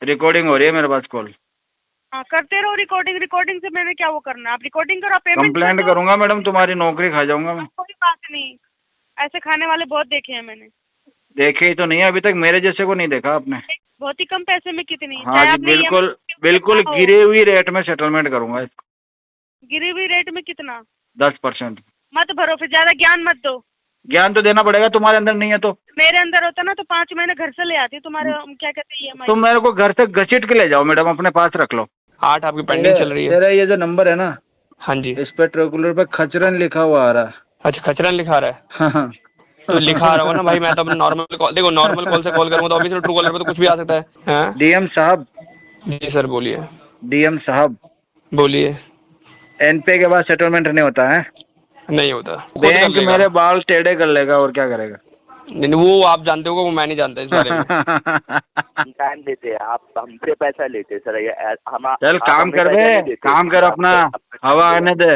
Recording हो रही है मेरे पास कॉल। हाँ, करते रहो रिकॉर्डिंग। रिकॉर्डिंग से मैंने क्या वो करना है? आप रिकॉर्डिंग करो, पेमेंट कंप्लेंट करूंगा मैडम, तुम्हारी नौकरी खा जाऊंगा मैं। कोई बात नहीं, ऐसे खाने वाले बहुत देखे हैं मैंने। देखे ही तो नहीं है अभी तक, मेरे जैसे को नहीं देखा आपने। बहुत ही कम पैसे में कितनी, हाँ चाहे जी, आपने बिल्कुल EMI बिल्कुल गिरी हुई रेट में सेटलमेंट करूंगा इसको। गिरी हुई रेट में कितना? 10%। मत भरो, फिर ज्यादा ज्ञान मत दो। ज्ञान तो देना पड़ेगा, तुम्हारे अंदर नहीं है तो। मेरे अंदर होता ना तो 5 महीने घर से ले आती तुम्हारे, क्या कहते हैं, EMI। तुम मेरे को घर से घसीट के ले जाओ मैडम, अपने पास रख लो। 8 आपकी पेंडिंग चल रही है। तेरा ये जो नंबर है ना, हाँ जी। इस पे ट्रेकुलर पे खचरन लिखा हुआ आ रहा है। अच्छा, खचरन लिखा रहा है। हाँ हाँ। तो लिखा आ रहा होगा ना भाई, मैं तो अपने नॉर्मल कॉल, देखो नॉर्मल कॉल से कॉल करूंगा तो ऑब्वियसली ट्रू कॉलर पे तो कुछ भी आ सकता है। हाँ डीएम साहब, जी सर, बोलिए। डीएम साहब, बोलिए। एनपीए के बाद सेटलमेंट नहीं होता है। नहीं होता, खुद कर बैंक लेगा। मेरे बाल टेढ़े कर लेगा और क्या करेगा। नहीं, वो आप जानते हो, वो मैं नहीं जानता इस बारे में। टाइम देते हैं आप, हमसे पैसा लेते हैं सर। ये हम चल आप काम हमें कर पैसा बे, नहीं देते। काम कर अपना, हवा आने दे।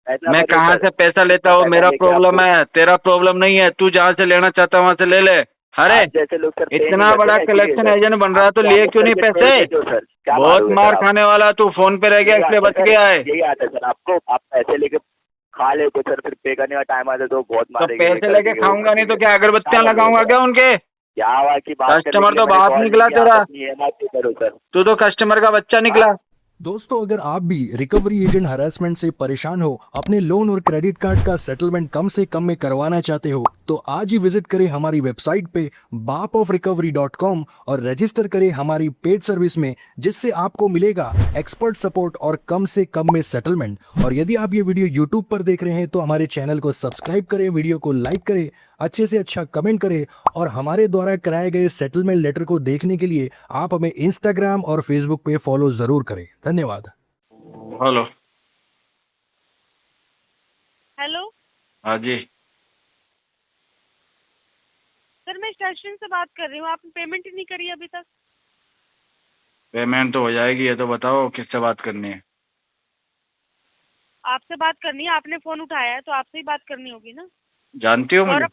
ऐसा मैं मत कहाँ सर, से पैसा लेता हूँ? पैसा मेरा लेके प्रॉब्लम आपको- है, तेरा प्रॉब्लम नहीं है। तू जहाँ से लेना चाहता है वहाँ से ले ले। अरे आप जैसे लोग सर पे नहीं इतना करते बड़ा ना, इसीलिए कलेक्शन सर। एजेंट बन रहा है तो आप लिए प्रॉमिस क्यों नहीं करके छोड़ पैसे? देते हो सर, क्या बहुत मारोगे मार सर आप? खाने वाला तू, फोन पे रह गया इसलिए बच गया है। यही आता है सर आपको, आप पैसे लेके खा लेते हो सर, फिर पे करने का टाइम आता है तो बहुत तो मारेंगे। पैसे लेके खाऊंगा नहीं तो क्या अगरबत्तियां लगाऊंगा क्या उनके? क्या हुआ की बात करने कस्टमर के लिए तो मैंने बात कॉल निकला नहीं किया, तेरा। आप अपनी EMI पे करो सर। तू तो कस्टमर का बच्चा निकला। दोस्तों, अगर आप भी रिकवरी एजेंट हरासमेंट से परेशान हो, अपने लोन और क्रेडिट कार्ड का सेटलमेंट कम से कम में करवाना चाहते हो, तो आज ही विजिट करें हमारी वेबसाइट पे bapofrecovery.com और रजिस्टर करें हमारी पेड सर्विस में, जिससे आपको मिलेगा एक्सपर्ट सपोर्ट और कम से कम में सेटलमेंट। और यदि आप ये वीडियो यूट्यूब पर देख रहे हैं तो हमारे चैनल को सब्सक्राइब करें, वीडियो को लाइक करें, अच्छे से अच्छा कमेंट करें, और हमारे द्वारा कराए गए सेटलमेंट लेटर को देखने के लिए आप हमें इंस्टाग्राम और फेसबुक पे फॉलो जरूर करें। धन्यवाद। हेलो। हेलो हाँ जी। सर, मैं स्टेशन से बात कर रही हूँ। आपने पेमेंट ही नहीं करी अभी तक। पेमेंट तो हो जाएगी, ये तो बताओ किससे बात करनी है? आपसे बात करनी है, आपने फोन उठाया है तो आपसे ही बात करनी होगी ना। जानती हो मुझे?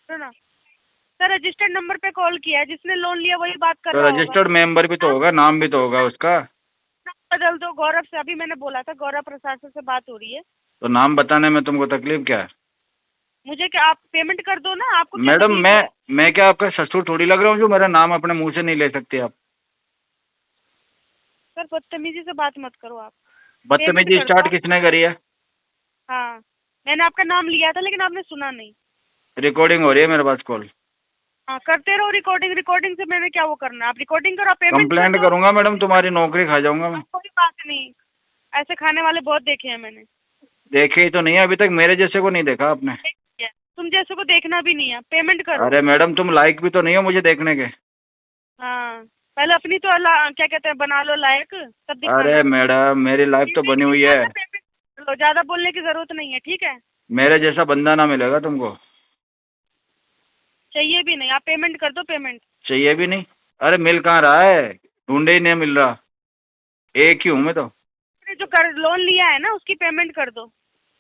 और ना सर, रजिस्टर्ड नंबर पे कॉल किया है, जिसने लोन लिया वही बात कर तो रहा होगा। रजिस्टर्ड मेंबर भी तो होगा, नाम भी तो होगा उसका। नाम बदल दो, गौरव से। अभी मैंने बोला था गौरव प्रसाद सर से बात हो रही है। तो नाम बताने में तुमको तकलीफ क्या है? मुझे क्या, आप पेमेंट कर दो ना। आपको क्या मैडम तकलीफ है? मैं क्या आपका ससुर थोड़ी लग रहा हूँ जो मेरा नाम अपने मुंह से नहीं ले सकते आप? सर, बदतमीजी से बात मत करो आप। बदतमीजी पेमेंट कर स्टार्ट दो। किसने करी है? हाँ, मैंने आपका नाम लिया था लेकिन आपने सुना नहीं। रिकॉर्डिंग हो रही है मेरे पास कॉल। हाँ, करते रहो रिकॉर्डिंग। रिकॉर्डिंग से मैंने क्या वो करना है? आप रिकॉर्डिंग करो, पेमेंट कंप्लेंट कर दो। करूंगा मैडम, तुम्हारी नौकरी खा जाऊंगा मैं। कोई बात नहीं, ऐसे खाने वाले बहुत देखे हैं मैंने। देखे ही तो नहीं है अभी तक, मेरे जैसे को नहीं देखा आपने। तुम जैसे को देखना भी नहीं है। पेमेंट करो। अरे मैडम, तुम लायक भी तो नहीं हो मुझे देखने के। हाँ, पहले अपनी तो क्या कहते हैं, बना लो लायक, तब दिखाना। अरे मैडम, मेरी लाइफ तो बनी हुई है। ज्यादा बोलने की जरूरत नहीं है, ठीक है? मेरे जैसा बंदा ना मिलेगा तुमको। चाहिए भी नहीं, आप पेमेंट कर दो। पेमेंट चाहिए भी नहीं? अरे मिल कहाँ रहा है, ढूंढे ही नहीं मिल रहा। एक ही हूँ मैं तो। जो कर लोन लिया है ना, उसकी पेमेंट कर दो।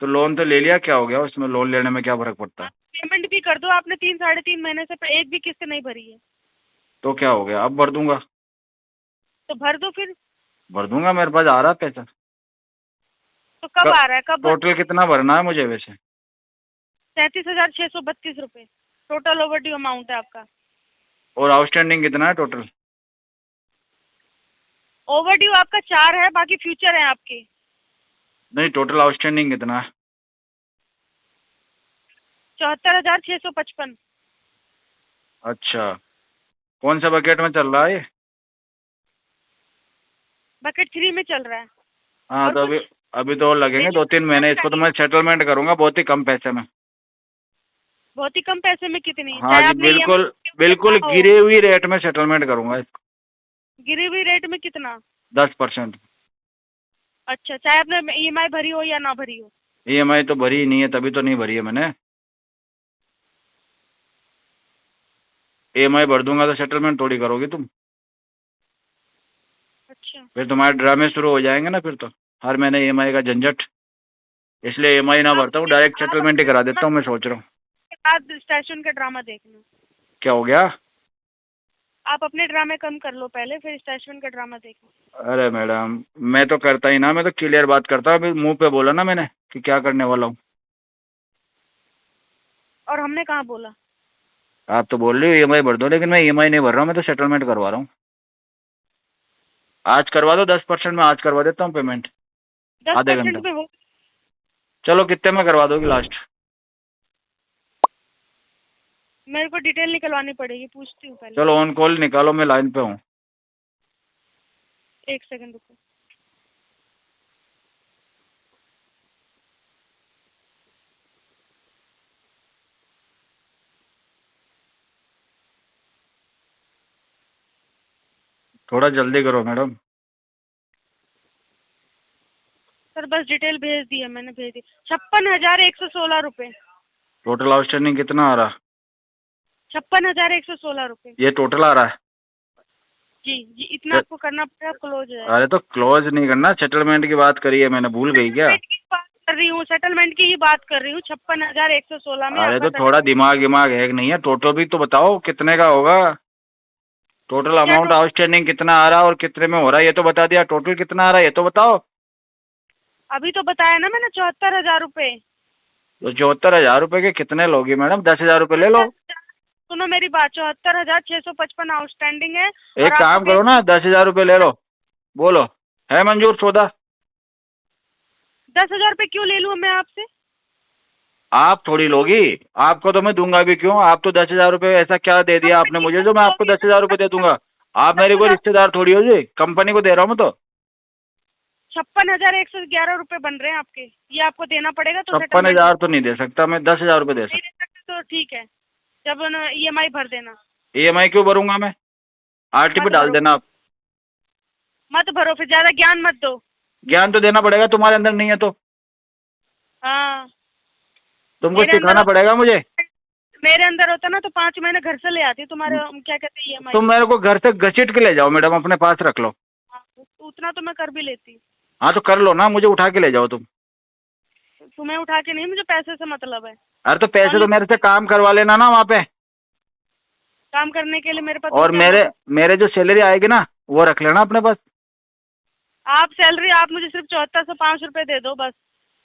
तो लोन तो ले लिया, क्या हो गया उसमें? लोन लेने में क्या फर्क पड़ता है? पेमेंट भी कर दो। आपने 3-3.5 महीने से एक भी किस्त नहीं भरी है। तो क्या हो गया, अब भर दूंगा। तो भर दो फिर। भर दूंगा, मेरे पास आ रहा है पैसा। तो कब आ रहा है? कब? टोटल कितना भरना है मुझे वैसे? 37,632 रुपए टोटल ओवरड्यू अमाउंट है आपका। और आउटस्टैंडिंग कितना है टोटल? ओवरड्यू आपका 4 है, बाकी फ्यूचर है आपके। नहीं, टोटल आउटस्टैंडिंग कितना है? 74,655। अच्छा, कौन सा बकेट में चल रहा है ये? बकेट 3 में चल रहा है। हाँ, तो अभी तो और लगेंगे 2-3 महीने। इसको तो मैं सेटलमेंट करूंगा बहुत ही कम पैसे में। बहुत ही कम पैसे में कितनी? हाँ जी, बिल्कुल बिल्कुल गिरी हुई रेट में सेटलमेंट करूंगा इसको। गिरी हुई रेट में कितना? 10%। अच्छा, चाहे आपने EMI भरी हो या ना भरी हो। EMI तो भरी ही नहीं है, तभी तो नहीं भरी है मैंने। EMI भर दूंगा तो सेटलमेंट थोड़ी करोगी तुम। अच्छा, फिर तुम्हारे ड्रामे शुरू हो जाएंगे ना, फिर तो हर महीने EMI का झंझट। इसलिए EMI ना भरता हूँ, डायरेक्ट सेटलमेंट ही करा देता हूँ। मैं सोच रहा हूँ। बाद स्टेशन का ड्रामा देखना। क्या हो गया? आप अपने ड्रामे कम कर लो पहले, फिर स्टैशमेंट का ड्रामा देखो। अरे मैडम मैं तो करता ही ना, मैं तो क्लियर बात करता हूँ। अभी मुंह पे बोला ना मैंने कि क्या करने वाला हूँ। और हमने कहाँ बोला? आप तो बोल रहे हो ईएमआई भर दो, लेकिन मैं ईएमआई नहीं भर रहा हूँ, मैं तो सेटलमेंट करवा रहा हूँ। आज करवा दो 10%, में आज करवा देता हूँ पेमेंट। आधे 10% घंटे में हो? चलो कितने में करवा दोगी लास्ट? मेरे को डिटेल निकलवानी पड़ेगी, पूछती हूँ पहले। चलो ऑन कॉल निकालो, मैं लाइन पे हूँ। 1 सेकंड रुको। थोड़ा जल्दी करो मैडम। सर बस डिटेल भेज दी है मैंने, भेज दी। 56,116 रुपए। टोटल आउटस्टैंडिंग कितना आ रहा? 56,116 रुपए। ये टोटल आ रहा है? जी जी, इतना आपको करना पड़ेगा, क्लोज है। अरे तो क्लोज नहीं करना, सेटलमेंट की बात करी है मैंने, भूल गई क्या? कर रही हूँ, सेटलमेंट की ही बात कर रही हूँ। 56,116 में। अरे तो थोड़ा दिमाग है कि नहीं है? टोटल भी तो बताओ कितने का होगा। टोटल अमाउंट आउटस्टैंडिंग कितना आ रहा है और कितने में हो रहा है ये तो बता दिया। टोटल कितना आ रहा है ये तो बताओ। अभी तो बताया ना मैंने, 74,000 रुपए। तो 74,000 रुपए के कितने लोगी मैडम? 10,000 रुपए ले लो। सुनो मेरी बात, 74,655 आउटस्टैंडिंग है। एक काम करो ना, 10,000 रुपए ले लो। बोलो है मंजूर सौदा? 10,000 रुपए क्यों ले लूँ मैं आपसे? आप थोड़ी लोगी, आपको तो मैं दूंगा भी क्यों? आप तो 10,000 रुपए ऐसा क्या दे दिया आपने मुझे जो मैं आपको 10,000 रुपए दे दूंगा? आप मेरे कोई रिश्तेदार थोड़ी हो जी, कंपनी को दे रहा हूँ मैं तो। 56,111 रुपए बन रहे हैं आपके, ये आपको देना पड़ेगा। तो 56,000 तो नहीं दे सकता मैं, 10,000 रुपए दे नहीं सकता। दे सकते तो ठीक है, जब EMI भर देना। EMI क्यों भरूंगा मैं? RT पे डाल देना आप। मत भरो, फिर ज्यादा ज्ञान मत दो। ज्ञान तो देना पड़ेगा, तुम्हारे अंदर नहीं है तो हाँ, तुमको मेरे सिखाना अंदर पड़ेगा मुझे। मेरे अंदर होता ना तो 5 महीने घर से ले आती तुम्हारे, क्या कहते हैं, EMI। तुम मेरे को घर से घसीट के ले जाओ मैडम, अपने पास रख लो। हाँ, उतना तो मैं कर भी लेती। हाँ तो कर लो ना, मुझे उठा के ले जाओ तुम। तुम्हें उठा के नहीं, मुझे पैसे से मतलब है। अरे तो पैसे तो मेरे से काम करवा लेना ना वहाँ पे। काम करने के लिए मेरे पास और मेरे जो सैलरी आएगी ना वो रख लेना अपने पास। आप सैलरी आप मुझे सिर्फ 7405 रुपए दे दो बस।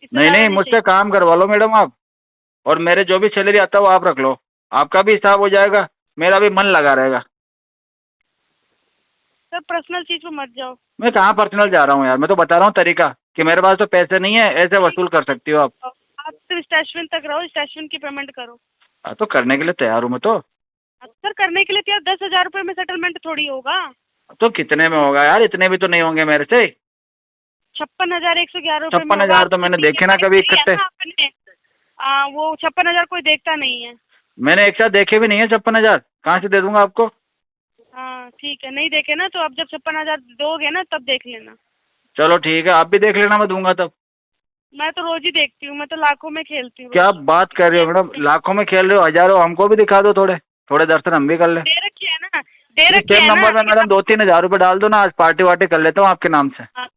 इससे नहीं ज्यादा नहीं, मुझसे काम करवा लो मैडम आप, और मेरे जो भी सैलरी आता है वो आप रख लो। आपका भी हिसाब हो जाएगा, मेरा भी मन लगा रहेगा। सर पर्सनल चीज पे मत जाओ। मैं कहाँ पर्सनल जा रहा हूँ यार, मैं तो बता रहा हूँ तरीका कि मेरे पास तो पैसे नहीं है, ऐसे वसूल कर सकती हो आप। आप सिर्फ स्टेशन तक रहो, स्टेशन की पेमेंट करो। हाँ तो करने के लिए तैयार हूँ मैं तो। सर करने के लिए तैयार, 10,000 रुपए में सेटलमेंट थोड़ी होगा। तो कितने में होगा यार? इतने भी तो नहीं होंगे मेरे से। 56,111 रुपए। 56,000 तो मैंने देखे ना कभी इकट्ठे। वो 56,000 कोई देखता नहीं है। मैंने एक साथ देखे भी नहीं है 56,000, कहाँ से दे दूंगा आपको? हाँ ठीक है, नहीं देखे ना तो अब जब 56,000 दोगे ना तब देख लेना। चलो ठीक है, आप भी देख लेना, मैं दूंगा तब। मैं तो रोज ही देखती हूँ, मैं तो लाखों में खेलती हूँ। क्या बात कर रहे हो मैडम? लाखों में खेल रहे हो, हजारों हमको भी दिखा दो, थोड़े थोड़े दर्शन हम भी कर ले। दे रखी है ना, दे रखी है नंबर में ना। मैडम 2-3 हजार रुपए डाल दो ना, आज पार्टी वार्टी कर लेता हूँ आपके नाम से। हाँ।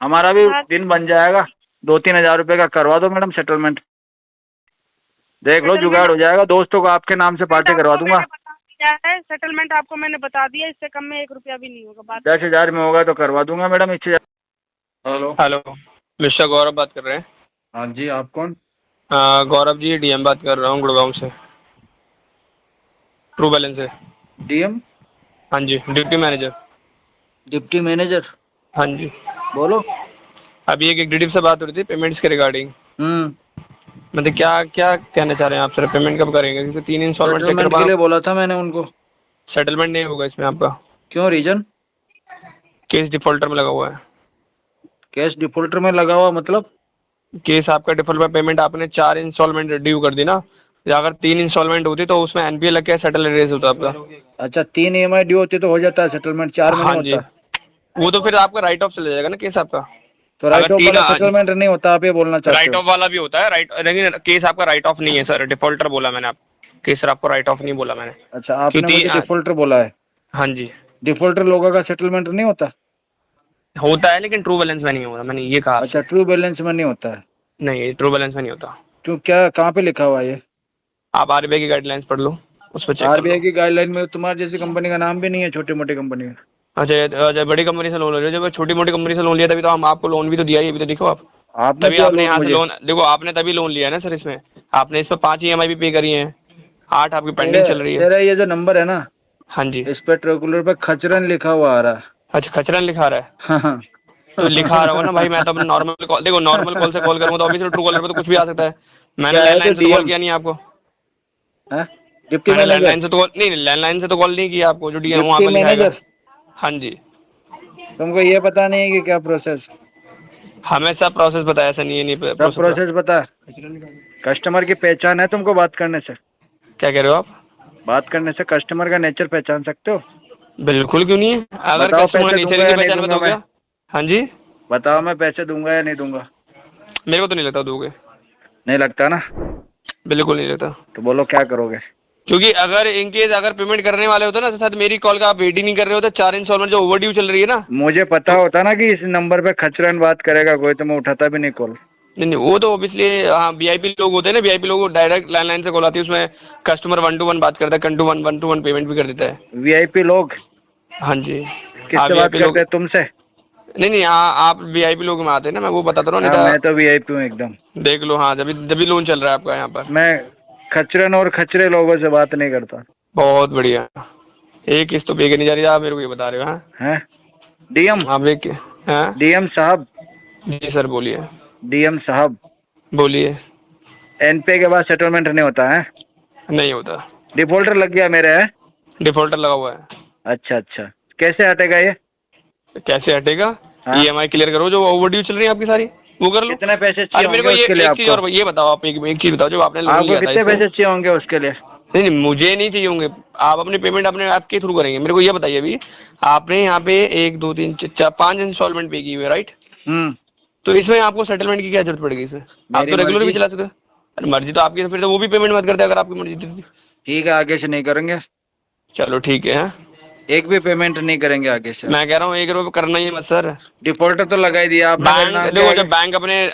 हमारा भी दिन बन जाएगा। 2-3 हजार रुपए का करवा दो मैडम सेटलमेंट, देख लो जुगाड़ हो जाएगा। दोस्तों को आपके नाम से पार्टी करवा दूंगा। सेटलमेंट आपको मैंने बता दिया, इससे कम में 1 रुपया भी नहीं होगा। बात 10,000 में होगा तो करवा दूंगा मैडम। इससे हेलो। हेलो, मिस्टर गौरव बात कर रहे हैं? हाँ जी, आप कौन? गौरव जी, DM बात कर रहा हूँ गुड़गांव से, ट्रू बैलेंस से। DM? हाँ जी, ड्यूटी मैनेजर। Deputy manager? हाँ जी, बोलो। अभी एक डिटेल से बात हो रही थी पेमेंट्स के रिगार्डिंग। मतलब क्या क्या कहना चाह रहे हैं आप सर? पेमेंट कब करेंगे? क्योंकि 3 इंस्टॉलमेंट सेटलमेंट के लिए बोला था मैंने उनको। सेटलमेंट नहीं होगा इसमें आपका। क्यों, रीजन? केस डिफॉल्टर में लगा हुआ है। कैश डिफॉल्टर में लगा हुआ मतलब? केस आपका डिफॉल्ट में, पेमेंट आपने 4 इंस्टॉलमेंट ड्यू कर दी ना, या अगर 3 इंस्टॉलमेंट होती तो उसमें NPA लग के सेटल रेज होता आपका। अच्छा, 3 EMI ड्यू होती तो हो जाता है सेटलमेंट, 4 में हाँ नहीं जी, होता? वो तो फिर आपका राइट ऑफ चला जाएगा ना केस आपका। तो राइट ऑफ वाला तीन- सेटलमेंट नहीं होता, आप ये बोलना चाहते राइट हो? ऑफ वाला भी होता है, राइट, लेकिन केस आपका राइट ऑफ नहीं है सर, डिफॉल्टर बोला मैंने। आप केस सर आपको राइट ऑफ नहीं बोला मैंने। अच्छा, आपने क्योंकि- मुझे डिफॉल्टर बोला है। हाँ जी, डिफॉल्टर लोगों का सेटलमेंट नहीं होता? होता है लेकिन ट्रू बैलेंस में नहीं होता, मैंने ये कहा। अच्छा, ट्रू बैलेंस में नहीं होता है? नहीं, ट्रू बैलेंस में नहीं होता। क्यों, क्या कहाँ पे लिखा हुआ है ये? आप आरबीआई की गाइडलाइंस पढ़ लो, उस पर चेक कर आरबीआई लो। की गाइडलाइन में तुम्हारी जैसी कंपनी का नाम भी नहीं है, छोटी मोटी कंपनी का। अच्छा, बड़ी कंपनी से लोन ले रहे हो। जब छोटी मोटी कंपनी से लोन लिया तभी तो हम आपको लोन भी तो दिया ही, अभी तो देखो आप। आपने तभी दिया आपने लोन यहाँ से मुझे। लोन, देखो आपने तभी लोन लिया है ना सर। इसमें आपने इस पर 5 ईएमआई भी पे करी है, 8 आपकी पेंडिंग चल रही है। तेरा ये जो नंबर है ना, हाँ जी। इस पे ट्रेकुलर पे खचरन लिखा हुआ आ रहा है। अच्छा, खचरन लिखा रहा है। हाँ। तो लिखा रहा होगा ना भाई, मैं तो अपने नॉर्मल कॉल, देखो नॉर्मल कॉल से कॉल करूंगा तो ऑब्वियसली ट्रू कॉलर पे तो कुछ भी आ सकता है। मैंने क्या है तो लैंडलाइन से तो कॉल डीएम किया नहीं आपको। है, डिप्टी मैंने मैनेजर। लैंडलाइन से तो कॉल नहीं, लैंडलाइन से तो कॉल नहीं किया आपको, जो डीएम वहां डिप्टी पर लिखाएगा। मैनेजर। हाँ जी। तुमको ये पता नहीं है कि क्या प्रोसेस? हमें सब प्रोसेस बताया, ऐसा नहीं है, नहीं सब प्रोसेस प्रोसेस बता। कस्टमर की पहचान है तुमको बात करने से? क्या कह रहे हो आप? बात करने से कस्टमर का नेचर पहचान सकते हो? बिल्कुल, क्यों नहीं है। अगर बताओ कस्टमर पैसे नेचर दूंगा ही या नहीं नहीं पहचान में दूंगा तो मैं? क्या। हाँ जी। बताओ मैं पैसे दूंगा या नहीं दूंगा? मेरे को तो नहीं लगता दोगे। नहीं लगता ना? बिल्कुल नहीं लगता। तो बोलो क्या करोगे? क्योंकि अगर इनकेस अगर पेमेंट करने वाले होते ना तो शायद मेरी कॉल का आप वेट ही नहीं कर रहे होते। 4 इंस्टॉलमेंट जो ओवरड्यू चल रही है ना। मुझे पता तो होता ना कि इस नंबर पे खचरन बात करेगा कोई, तो मैं उठाता भी नहीं कॉल। नहीं नहीं, वो तो ऑब्वियसली हाँ वीआईपी लोग होते हैं ना, वीआईपी लोग डायरेक्ट लैंडलाइन से कॉल आती है, उसमें कस्टमर 1 to 1 बात करता है, 1 to 1 पेमेंट भी कर देता है। वीआईपी लोग हाँ जी। हाँ किससे बात वीआईपी करते लोग, हैं, तुमसे? नहीं नहीं, हाँ आप वीआईपी लोग में आते हैं ना, मैं वो बताता रहा हूँ, नहीं हाँ मैं तो तो वीआईपी हूँ एकदम। देख लो। हाँ, जब जब लोन चल रहा है आपका यहाँ पर। मैं खचरन और खचरे लोगों से बात नहीं करता। बहुत बढ़िया। एक किस्त तो पे करनी जा रही है, आप मेरे को ये बता रहे हो। हाँ, हैं डीएम? आप एक, हाँ डीएम साहब। जी सर बोलिए। डीएम साहब, बोलिए। एनपीए के बाद सेटलमेंट नहीं होता है? नहीं होता। डिफॉल्टर लग गया मेरे है? डिफॉल्टर लगा हुआ है। अच्छा अच्छा, कैसे हटेगा ये? कैसे हटेगा? हाँ, ईएमआई क्लियर करो, जो ओवरड्यू चल रही है आपकी सारी, वो कर लो। कितने पैसे चाहिए अरे मेरे को होंगे ये उसके लिए एक चीज आपको? और ये बताओ, आप एक चीज बताओ, जब आपने लोन आपको लिया था कितने इसमें। पैसे चाहिए होंगे उसके लिए? नहीं नहीं, मुझे नहीं चाहिए होंगे। आप अपनी पेमेंट अपने ऐप के थ्रू करेंगे। मेरे को ये बताइए, अभी आपने यहाँ पे 1 2 3 4 5 इंस्टॉलमेंट पे की हुई है, राइट? हम्म। तो इसमें आपको सेटलमेंट की क्या जरूरत पड़ेगी इसमें? आप मेरी तो रेगुलर भी मर्जी। चला सकते हो। अरे मर्जी तो आपकी, तो फिर तो वो भी पेमेंट मत करते अगर आपकी मर्जी थी। ठीक है, आगे से नहीं करेंगे। चलो ठीक है। हाँ? एक भी पेमेंट नहीं करेंगे आगे से। मैं कह रहा हूँ 1 रुपये करना ही मत सर। डिफॉल्टर तो लगा ही दिया आपने मेरे बैंक, नाम के देखो आगे। जब बैंक अपने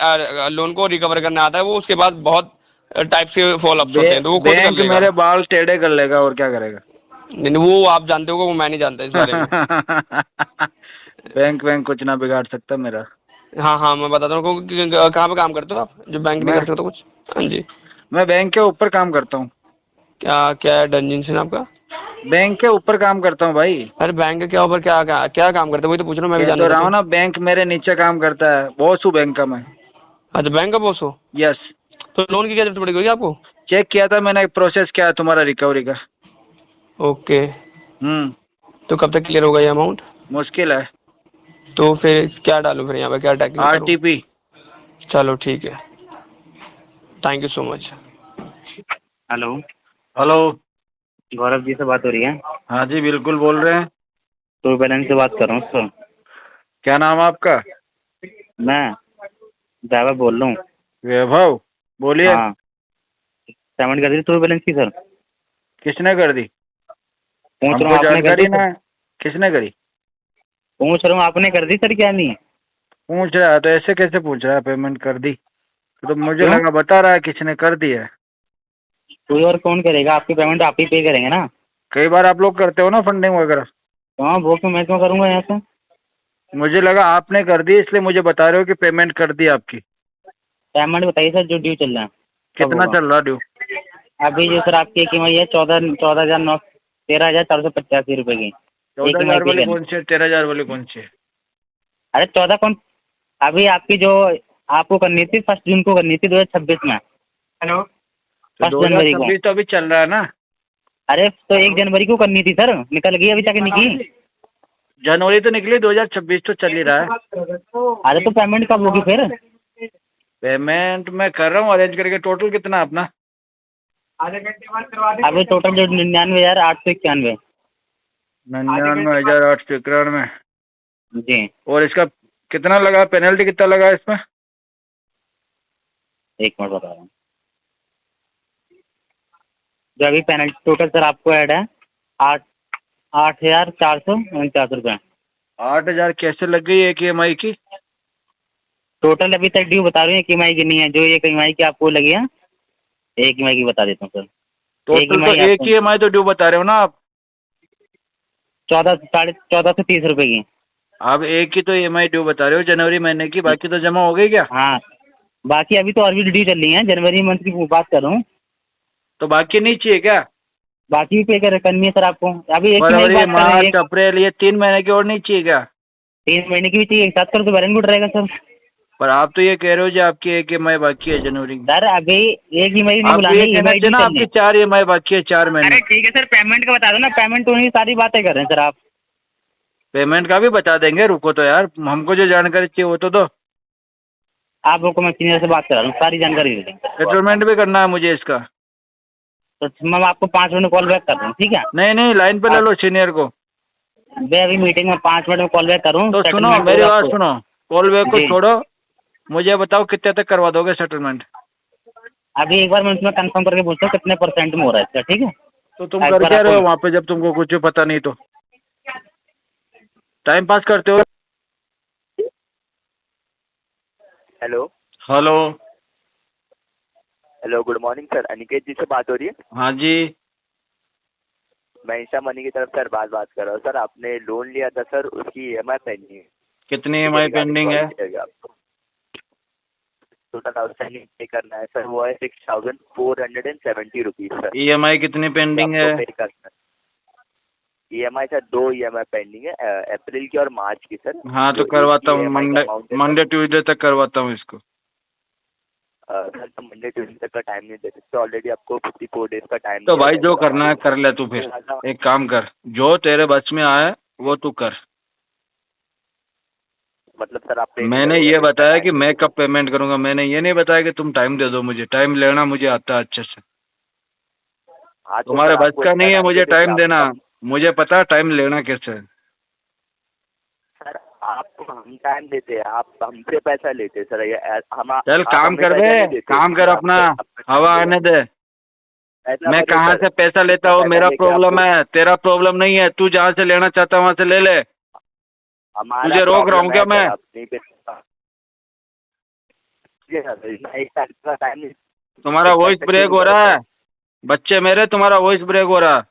लोन को रिकवर करने आता है, वो उसके बाद बहुत टाइप के फॉलो अप्स होते हैं, तो वो खुद कर बैंक लेगा। मेरे बाल टेढ़े कर लेगा और क्या करेगा? नहीं नहीं, वो आप जानते हो, वो मैं नहीं जानता इस बारे में। बैंक बैंक कुछ ना बिगाड़ सकता मेरा। हाँ हाँ, मैं बताता हूँ कहाँ पे काम करते हो आप, जो बैंक नहीं मैं कर सकता कुछ। हाँ जी। मैं बैंक के ऊपर काम करता हूँ। क्या क्या है डंजन से आपका? बैंक के ऊपर काम करता हूँ भाई। अरे बैंक के क्या ऊपर क्या क्या, क्या काम करते हो, वही तो पूछ रहा हूँ, मैं भी कह जानना तो रहा चाहता हूँ हूँ। ना, बैंक मेरे नीचे काम करता है, बॉस हूँ बैंक का मैं। अच्छा, बैंक का बॉस हो? यस। तो लोन की क्या जरूरत पड़ेगी आपको? चेक किया था मैंने, प्रोसेस क्या है तुम्हारा रिकवरी का? ओके। तो कब तक क्लियर होगा ये अमाउंट? मुश्किल है। तो फिर क्या डालूं, फिर यहाँ पे क्या टैकलिंग करूँ? आरटीपी। चलो ठीक है, thank you so much. Hello, hello. Gaurav ji से बात हो रही है? हाँ जी बिल्कुल बोल रहे हैं। तो बैलेंस से बात कर रहा हूँ सर। क्या नाम है आपका? मैं ड्राइवर बोल रहा हूँ। वैभव, बोलिए। हाँ, पेमेंट कर दी तो बैलेंस की सर? किसने कर दी? पूछ रहा हमको हूँ, आपने कर जानकारी दी? ना है। किसने करी? पूछ रहा हूँ, आपने कर दी सर क्या नहीं? पूछ रहा है तो ऐसे कैसे पूछ रहा है पेमेंट कर दी? तो मुझे क्यों? लगा बता रहा है किसने कर दी है। कोई और कौन करेगा? आपकी पेमेंट आप ही पे करेंगे ना? कई बार आप लोग करते हो ना फंडिंग वगैरह। हाँ, वो क्यों, मैं क्यों करूँगा यहाँ से? मुझे लगा आपने कर दी, इसलिए मुझे बता रहे हो कि पेमेंट कर दी आपकी। पेमेंट बताइए सर, जो ड्यू चल रहा है। कितना चल रहा ड्यू? अभी जो सर आपकी एक EMI है 13,485 रुपए की। 14,000 वाली कौन सी है? 13,000 वाली कौन सी है? अरे 14 कौन? अभी आपकी जो आपको करनी थी 1 जून को करनी थी 2026 में। हेलो, तो 1 जनवरी को। 2026 तो अभी चल रहा है ना। अरे तो 1 जनवरी को करनी थी सर, निकल गई अभी तक नहीं की। जनवरी तो निकली, 2026 तो चल ही रहा है। अरे तो पेमेंट कब होगी फिर? पेमेंट मैं कर रहा हूँ अरेंज करके। टोटल कितना है अपना? अभी टोटल जो 99,891। 99,891। जी, और इसका कितना लगा, पेनल्टी कितना लगा इसमें? एक मिनट बता रहा हूँ। जो अभी पेनल्टी टोटल सर आपको ऐड है 8,449 रुपये। 8,000 कैसे लग गई एक EMI की? टोटल अभी तक ड्यू बता रही हूँ, एक EMI की नहीं है। जो एक EMI की आपको लगी है, एक EMI की बता देता हूँ सर। टोटल तो एक ही EMI तो ड्यू बता रहे हो ना आप। 14 से 30 रुपए की। आप एक ही तो EMI ड्यू बता रहे हो जनवरी महीने की, बाकी तो जमा हो गई क्या? हाँ, बाकी अभी तो और भी ड्यू चल रही है, जनवरी मंथ की बात कर रहा हूँ। तो बाकी नहीं चाहिए क्या? बाकी भी पे करनी है सर आपको। अभी एक महीने की फरवरी, बात कर रहे हैं, मार्च, अप्रैल, ये 3 महीने की और नहीं चाहिए क्या? 3 महीने की भी चाहिए, एक साथ कर तो वेल एंड गुड रहेगा सर। पर आप तो ये कह रहे हो जी आपकी एक EMI बाकी है जनवरी की। सर अभी एक ही महीने नहीं आप तो बुलानी, ये कहना चाहिए ना आपकी 4 EMI बाकी है 4 महीने। अरे ठीक है सर, पेमेंट का बता दो ना, पेमेंट तो नहीं, सारी बातें कर रहे हैं सर आप। पेमेंट का भी बता देंगे, रुको तो यार, हमको जो जानकारी चाहिए वो तो दो। आप लोग को मैं सीनियर से बात करा दूँ, सारी जानकारी दे देंगे। सेटलमेंट भी करना है मुझे इसका। तो मैं आपको 5 मिनट में कॉल बैक कर दूँ, ठीक है? नहीं नहीं, लाइन पे ले लो सीनियर को। मैं अभी मीटिंग में 5 मिनट में कॉल बैक करूँ। तो सुनो मेरी बात सुनो, कॉल बैक को छोड़ो, मुझे बताओ कितने तक करवा दोगे सेटलमेंट? अभी एक बार मैं उसमें कंफर्म करके पूछता हूँ कितने % में हो रहा है इसका, ठीक है? तो तुम कर क्या रहे हो वहाँ पे जब तुमको कुछ पता नहीं? तो टाइम पास करते हो। Hello hello. Hello, good morning sir, Aniket ji से बात हो रही है? हाँ जी। मैं ईशा मनी की तरफ सर बात कर रहा हूँ। सर आपने लोन लिया था सर, उसकी EMI पेंडिंग है। कितनी EMI पेंडिंग है? आपको टोटल आउटस्टैंडिंग पे करना है सर, वो है 6,470 रुपीज सर। EMI कितनी पेंडिंग है? पे करना है EMI सर, 2 EMI पेंडिंग है, अप्रैल की और मार्च की सर। हाँ तो करवाता हूँ, मंडे ट्यूसडे तक करवाता हूँ इसको। सर तो मंडे ट्यूसडे तक का टाइम नहीं दे सकते, ऑलरेडी आपको 54 डेज का टाइम। तो भाई जो करना है कर ले तू, फिर एक काम कर, जो तेरे बस में आए वो तू कर। मतलब सर आप मैंने ये बताया कि मैं कब पेमेंट करूंगा, मैंने ये नहीं बताया कि तुम टाइम दे दो मुझे। टाइम लेना मुझे आता है अच्छे से, तुम्हारे बस का नहीं है मुझे टाइम देना, मुझे पता टाइम लेना कैसे है। सर आपको हम टाइम देते हैं, आप हमसे पैसा लेते हैं सर। ये हम चल काम कर बे, काम कर अपना, हवा आने दे। मैं कहाँ से पैसा लेता हूँ? मेरा प्रॉब्लम है, तेरा प्रॉब्लम नहीं है। तू जहाँ से लेना चाहता है वहाँ से ले ले, तुझे रोक रहा हूँ क्या मैं? तुम्हारा वॉइस ब्रेक हो रहा है बच्चे मेरे, तुम्हारा वॉइस ब्रेक हो रहा है।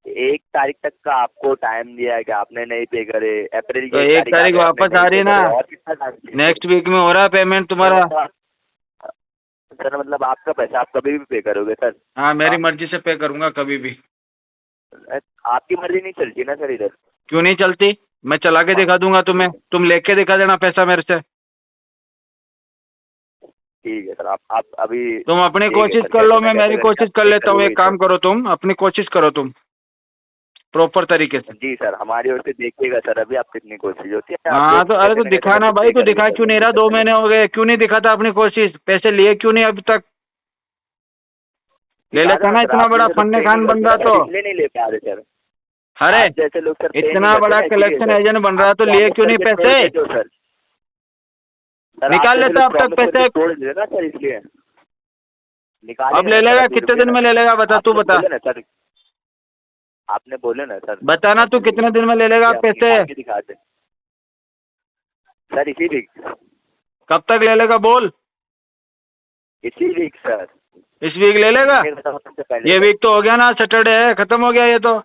1 तारीख तक का आपको टाइम दिया है कि आपने नहीं पे करे, अप्रैल तो 1 तारीख वापस आ रही है ना, नेक्स्ट वीक में हो रहा है पेमेंट तुम्हारा। सर मतलब आपका पैसा आप कभी भी पे करोगे सर? हाँ मेरी मर्जी से पे करूंगा कभी भी। आपकी मर्जी नहीं चलती ना सर इधर। क्यों नहीं चलती? मैं चला के दिखा दूंगा तुम्हें, तुम लेके दिखा देना पैसा मेरे से। ठीक है सर, आप अभी तुम अपनी कोशिश कर लो, मैं मेरी कोशिश कर लेता हूँ। एक काम करो, तुम अपनी कोशिश करो, तुम प्रॉपर तरीके से। जी सर, हमारी ओर से देखिएगा सर अभी आप कितनी कोशिश होती है। हाँ तो अरे तो दिखाना भाई, तू दिखा क्यों नहीं रहा? 2 महीने हो गए, क्यों नहीं दिखाता अपनी कोशिश? पैसे लिए क्यों नहीं अभी तक? ले लेता ना, इतना बड़ा फन्ने खान बन रहा तो। नहीं ले पा रहे सर। अरे जैसे लोग सर इतना बड़ा कलेक्शन एजेंट बन रहा तो लिए क्यों नहीं पैसे? निकाल लेता अब तक पैसे। तोड़ देगा सर, इसलिए निकाल। अब ले लेगा? कितने दिन में ले लेगा बता, तू बता। सर आपने बोले ना सर, बताना तू कितने दिन में ले लेगा पैसे? दिखा दे सर, इसी वीक। कब तक ले लेगा बोल? इसी वीक सर। इस वीक ले लेगा? ये वीक तो हो गया ना, सैटरडे है, खत्म हो गया ये तो।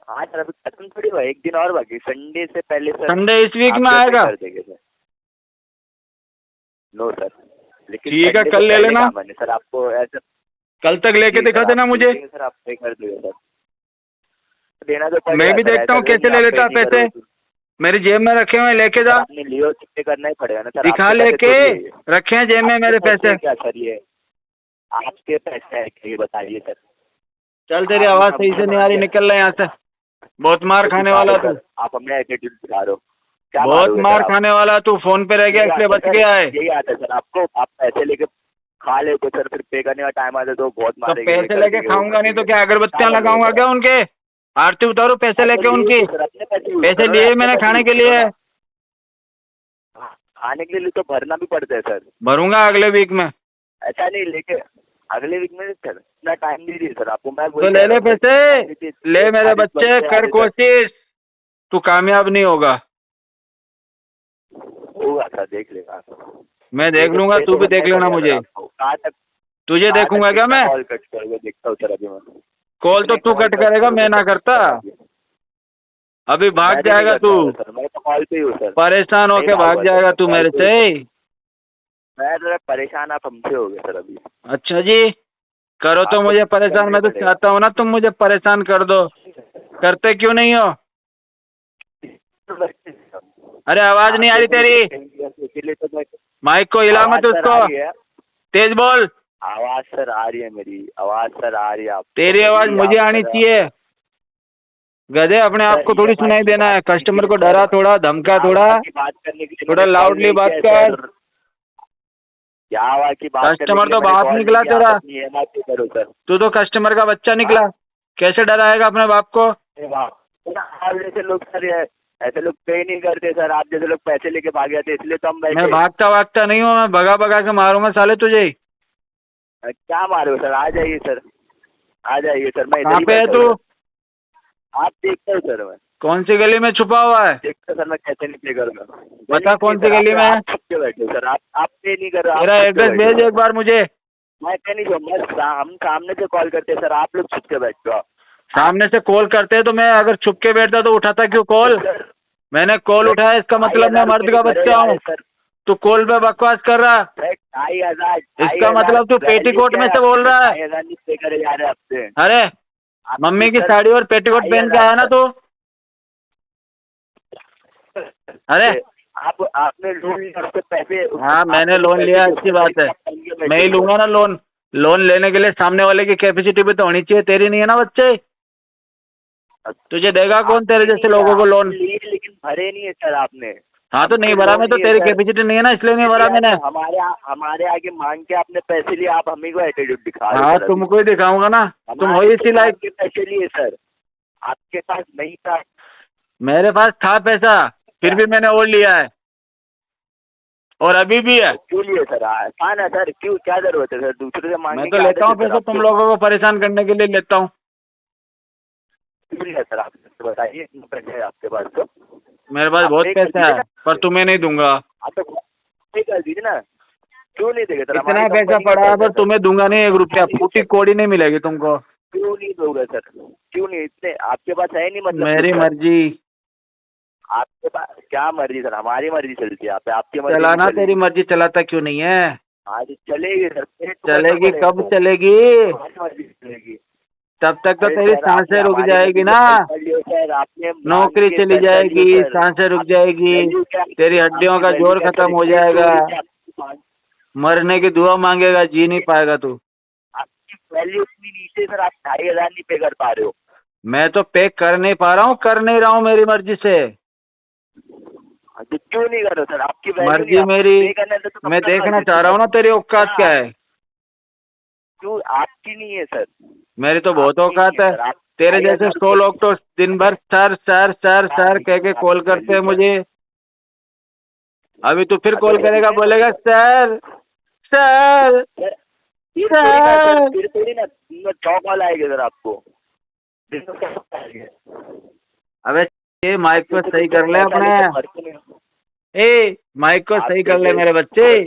हाँ सर अभी खत्म थोड़ी हुआ, एक दिन और बाकी, संडे से पहले सर। संडे इस वीक में आएगा? नो सर, लेकिन ठीक है कल ले लेना सर। आपको ऐसा कल तक लेके दिखा देना मुझे। सर आप पे कर देगा सर, देना तो मैं भी देखता हूँ कैसे ले लेता पैसे। मेरी जेब में रखे हुए, लेके जा। आपने लियो पे करना ही पड़ेगा ना सर। दिखा लेके रखे हैं जेब में मेरे पैसे। क्या सर ये आपके पैसे है क्या, ये बताइए सर। चल तेरी आवाज सही से नहीं आ रही, निकल रहा यहाँ से। बहुत मार खाने वाला तू, आप अपने एटीट्यूड दिखा रहे हो। बहुत मार खाने वाला तू। फोन पे रह गया इसलिए बच गया है। यही आता है सर आपको, आप पैसे लेके खा ले तो सर, फिर पे करने का टाइम आता तो बहुत तो मारेंगे। पैसे लेके खाऊंगा नहीं तो क्या अगरबत्तियां लगाऊंगा क्या उनके? आरती उतारू पैसे लेके उनकी? पैसे लिए मैंने खाने के लिए। खाने के लिए तो भरना भी पड़ता है सर। भरूंगा अगले वीक में। ऐसा नहीं, लेके अगले वीक में सर इतना टाइम दीजिए सर आपको। मैं तो ले ले पैसे, ले मेरे बच्चे, कर कोशिश। तू कामयाब नहीं होगा। होगा सर, देख लेगा। मैं देख लूंगा, तू भी देख लेना मुझे। कहाँ तक? तुझे देखूंगा क्या मैं? कॉल कट करके देखता हूँ सर अभी मैं। कॉल तो तू कट करेगा, मैं ना करता। अभी भाग मैं भी नहीं जाएगा करता तू, हूँ सर, मैं तो कॉल पे ही हूँ सर। परेशान होके नहीं भाग भागूंगा जाएगा सर, तू कॉल मेरे पे ही से। हूँ। मैं जरा परेशान, आप हमसे हो गए सर अभी। अच्छा जी, करो तो आपको मुझे परेशान, करना मैं तो पड़ेगा। चाहता हूँ ना तुम मुझे परेशान कर दो, करते क्यों नहीं हो? अरे आवाज नहीं आ रही तेरी, इसीलिए तो मैं माइक को हिला मत आवाज सर उसको, आ रही है, तेज बोल। आवाज सर आ रही है, मेरी आवाज सर आ रही है। आप तेरी आवाज मुझे आनी चाहिए, गधे। अपने आप को थोड़ी सुनाई देना है, कस्टमर को डरा थोड़ा, धमका थोड़ा, बात करने के लिए थोड़ा मैंने कॉल लाउडली नहीं बात किया है कर। सर। क्या हुआ कि बात करने कस्टमर के लिए तो मैंने बाप कॉल नहीं निकला किया, तेरा, आप अपनी EMI पे करो सर। तू तो कस्टमर का बच्चा निकला, कैसे डराएगा अपने बाप को? आप जैसे लोग सर ऐसे लोग पे नहीं करते सर, आप जैसे लोग पैसे लेके भाग जाते, इसलिए तो हम मैं बैठे। भागता नहीं हूँ, मैं भगा भगा के मारूंगा साले तुझे। क्या मारो सर, आ जाइए सर, आ जाइए सर, मैं इधर कहाँ ही पे है बैठा तू? हूँ सर। आप देखते हो सर, मैं कौन सी गली में छुपा हुआ है? देखते सर मैं कैसे नहीं पे करूँगा। बता कौन सी गली में है? आप छुप के बैठे हो सर, आप पे नहीं कर रहे हो, तेरा आप छुप के एड्रेस बैठे हो भेज सर। एक बार मुझे। मैं क्या नहीं मैं हम सामने से कॉल करते हैं सर, आप लोग छुप के बैठते हो। सामने से कॉल करते हैं तो मैं अगर छुप के बैठता तो उठाता क्यों कॉल? सर मैंने कॉल उठाया, इसका मतलब मैं मर्द का बच्चा हूँ। सर, तू कॉल पे बकवास कर रहा, 2,500 इसका मतलब तू पेटीकोट में से बोल रहा है? 2,500 नहीं पे करे जा रहे आपसे। अरे मम्मी की साड़ी और पेटीकोट पहन के आया ना तू? अरे आपने लोन लिया, उसके पैसे। हाँ मैंने लोन लिया, अच्छी बात है, मैं ही लूंगा ना लोन। लोन लेने के लिए सामने वाले की कैपेसिटी भी तो होनी चाहिए, तेरी नहीं है ना बच्चे। तुझे देगा कौन तेरे जैसे लोगों को लोन? लेकिन भरे नहीं है सर आपने। हाँ तो नहीं भरा मैं, तो तेरी कैपेसिटी नहीं है ना, इसलिए नहीं भरा मैंने। हमारे आगे मांग के आपने पैसे लिए, आप हमें को एटीट्यूड दिखा रहे हो हाँ सर। तुमको ही दिखाऊंगा ना, तुम हो ही इसी लायक। के पैसे लिए सर, आपके पास नहीं था। मेरे पास था पैसा, फिर भी मैंने और लिया है, और अभी भी है। क्यों लिए सर? हाँ ना सर, क्यों, क्या जरूरत है सर दूसरे से मांगने मैं की? तो लेता हूँ आदत है सर पैसा, तुम आपको। लोगों को परेशान करने के लिए लेता हूँ। क्यों लिया सर? आप बताइए, कितने पैसे है आपके पास? तो मेरे पास आप बहुत पे कर पैसा दीजिए है, ना। पर तुम्हें नहीं दूंगा। आप तो पे कर दीजिए ना, क्यों नहीं देंगे सर? इतना हमारी पैसा कंपनी का पड़ा है, पैसा पर तुम्हें दूंगा नहीं एक रुपया, फूटी कोड़ी नहीं मिलेगी तुमको। क्यों नहीं दोगे सर? क्यों नहीं? इतने आपके पास है नहीं, मतलब मेरी सर, मर्जी। आपके पास क्या मर्जी सर? हमारी मर्जी चलती है यहाँ पे, आपकी मर्जी चलाना नहीं तेरी चलेगी। मर्जी, चलाता क्यों नहीं है? आज चलेगी सर, पेट तो चलेगी, भरना कब पड़ेगा। चलेगी? हमारी मर्जी चलेगी। तब तक तो अरे तेरी सर, आपने सांसें रुक हमारी जाएगी मर्जी ना, से कर लियो सर, आपने मान नौकरी के चली कर जाएगी, लियो सर। सांसें रुक आपकी जाएगी, वैल्यू क्या? तेरी हड्डियों आपकी का वैल्यू जोर क्या सर? खत्म हो इतनी जाएगा, चोरी क्या आपकी? मरने की दुआ मांगेगा, जी नहीं पाएगा तू। आपकी वैल्यू इतनी नीचे सर, आप 2,500 नहीं पे कर पा रहे हो। मैं तो पे कर नहीं पा रहा हूँ, कर नहीं रहा हूँ मेरी मर्जी से। तो क्यों नहीं कर रहे हो सर? आपकी वैल्यू मर्जी नहीं, आप मेरी, पे करने दो तो मैं कब तक देखना मर्जी चाह रहा हूँ ना तेरी औकात हाँ। क्या है। क्यों आपकी नहीं है सर? मेरी तो बहुत आपकी औकात नहीं है। सर, आप तेरे जैसे 2,500 100 लोग तो दिन भर सर सर सर सर कह के कॉल करते हैं मुझे। अभी तू फिर कॉल करेगा, बोलेगा सर सर सर, फिर थोड़ी ना सर, फिर थोड़ी ना दिन में 100 कॉल आएंगे सर आपको, दिन में 100 कॉल आएंगे। अबे ये माइक को सही कर ले अपने, ए माइक को सही कर ले मेरे बच्चे।